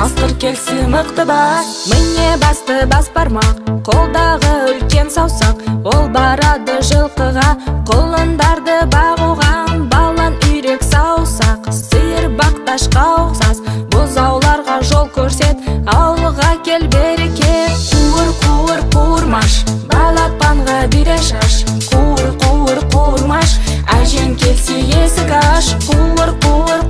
Қасқыр келсі мықты бас. Міне басты бас бармақ, қолдағы үлкен саусақ. Ол барады жылқыға, құлындарды бағуға. Балан үйрек саусақ, сиыр бақташқа ұқсас. Бұзауларға жол көрсет, ауылға кел береке. Қуыр қуырмаш, балапанға бире шаш. Қуыр қуырмаш, әжең келсе есік аш. Қуыр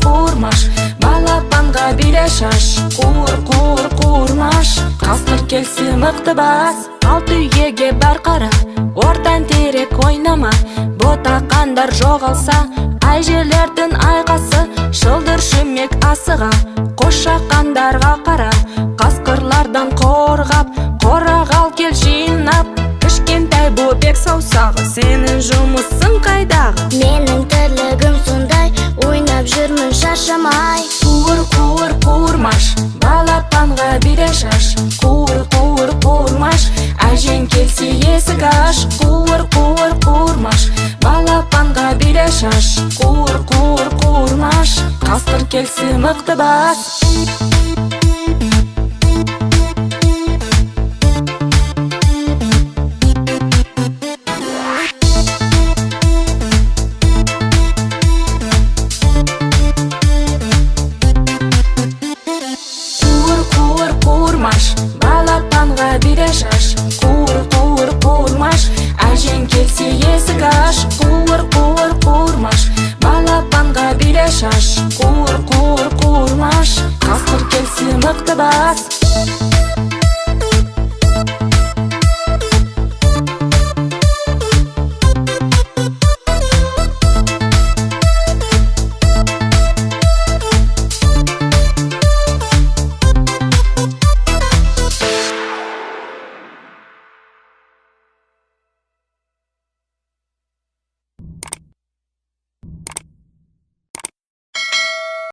қуырмаш, балапанға бире шаш. Қуыр қуырмаш, қасқыр келсе мықты бас. Алты үйеге бар қара, ортан терек ойнама. Ботақандар жоғалса, әжелердің айқасы. Шылдыр шүмек асыға, қошақандарға қара. Қасқырлардан қорғап, қорағал кел жинап. Кішкентай бөбек саусағы, сенің жұмысың қайдағы? Менің тірлігім сондай, ойнап жүрмін шаршамай. Қуыр қуырмаш, балапанға бире шаш. Қуыр қуырмаш, әжең келсе есік аш. Қуыр қуырмаш, балапанға бире шаш. Қуыр қуырмаш, қасқыр келсе мықты бас.